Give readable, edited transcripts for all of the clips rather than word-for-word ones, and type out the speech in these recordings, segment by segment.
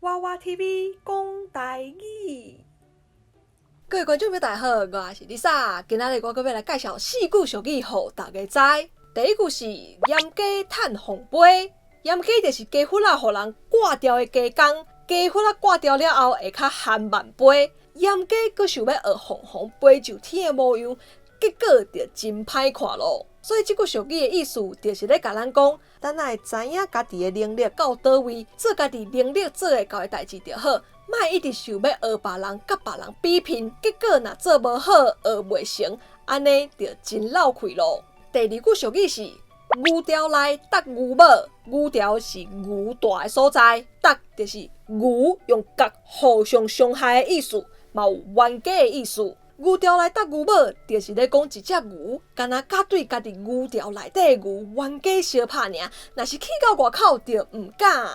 娃娃 TV 讲台语。各位观众朋友大家好，我是 Lisa。今仔日我要来介绍4句俗语，互大家知。第一句是盐鸡趁风飞，盐鸡就是鸡骨仔，互人挂掉的鸡公。鸡骨仔挂掉了后，会较含万飞。盐鸡佫想要学凤凰飞上天的模样，结果就真歹看咯。所以这句俗语的意思，就是咧甲咱讲，咱爱知影家己的能力到倒位，做家己能力做会到的代志就好，莫一直想要学别人，甲别人比拼，结果若做无好，学袂成，安尼就真闹亏咯。第二句俗语是牛条内搭牛母，牛条是牛大的所在，搭就是牛用角互相伤害的意思，嘛有冤家的意思。牛条内搭牛母，就是咧讲一只牛，干那甲对家己牛条内底的牛冤家相拍尔，若是去到外口就毋敢。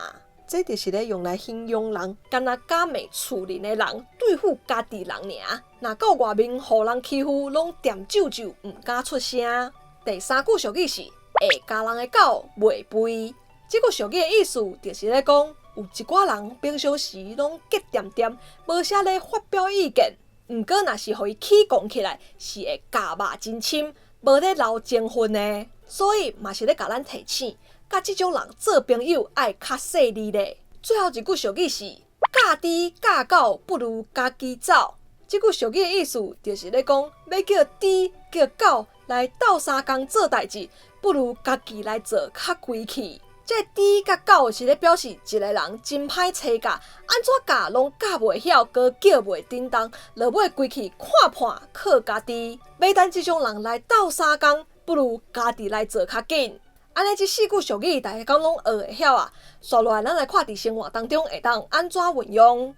这就是咧用来形容人，干那假昧厝人的人对付家己人尔。若到外面互人欺负，拢踮皱皱，毋敢出声。第三句俗语是会咬人的狗袂肥。这句俗语的意思就是咧讲，有一寡人平常时拢结点点，无啥咧发表意见。毋过，若是互伊起讲起来，是会咬肉真深，无咧留情分的。所以嘛是咧甲咱提醒，甲即种人做朋友爱较细腻咧。最后一句俗语是嫁猪嫁狗不如家己走。这句俗语的意思就是咧讲，要叫猪叫狗来斗相共做代志，不如家己来做较规气。这猪甲狗是咧表示一个人真歹找教，安怎教拢教袂晓，搁叫袂叮当，落尾规气看破靠家己。要等即种人来斗相共，不如家己来做较紧。安尼，这4句俗语大家讲拢学会晓啊。接落来，咱来看伫生活当中会当安怎运用。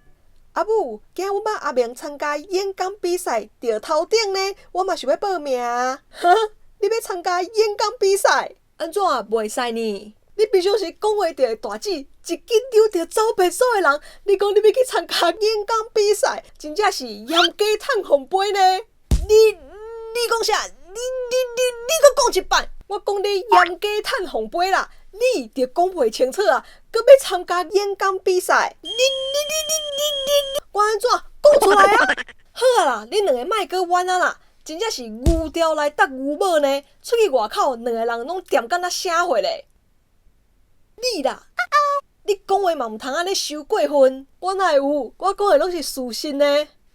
阿母，今日阮爸阿明参加演讲比赛，得头顶呢，我嘛想要报名。哈，你要参加演讲比赛，安怎袂使呢？你平常时讲话就会大字，一紧张就走白所的人。你讲你要去参加演讲比赛，真正是盐鸡趁风飞呢。你讲啥？你搁讲一摆。我讲你盐鸡趁风飞啦，你就讲袂清楚啊！搁要参加演讲比赛，我安怎讲出来啊？好啊啦，恁两个莫搁冤啊啦！真正是牛条内搭牛母呢。出去外口，两个人拢掂敢若社会咧。你啦，你讲话嘛毋通安尼收过分，我哪会有？我讲的拢是事实呢。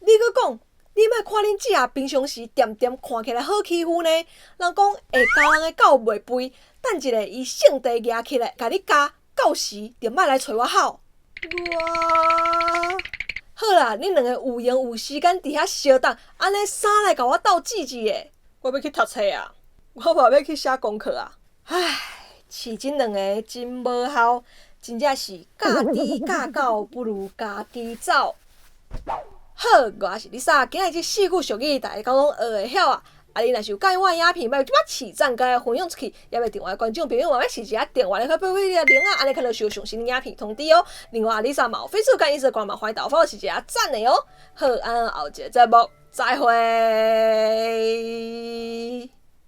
你搁讲，你莫看恁姐平常时掂看起来好欺负呢。人讲会咬人的狗袂肥，等一下伊性地举起来，甲你咬，到时就莫来找我好。好啦，恁两个有闲有时间伫遐相斗，安尼啥来甲我斗智智的？我要去读册啊，我嘛要去写功课啊。唉。饲真两个真无效，真正是嫁猪嫁狗不如家己走。好，我是 Lisa， 今日这4句俗语大家讲拢学会晓啊。你若是有喜欢我的影片，要即摆试赞甲分享出去，也要订阅观众朋友嘛，要试一下订阅你可以你的铃啊，安尼看到收上新影片通知哦。另外 ，Lisa 嘛有 Facebook 甲 Instagram 嘛，欢迎大家试一下赞的哦。好，后一个节目再会。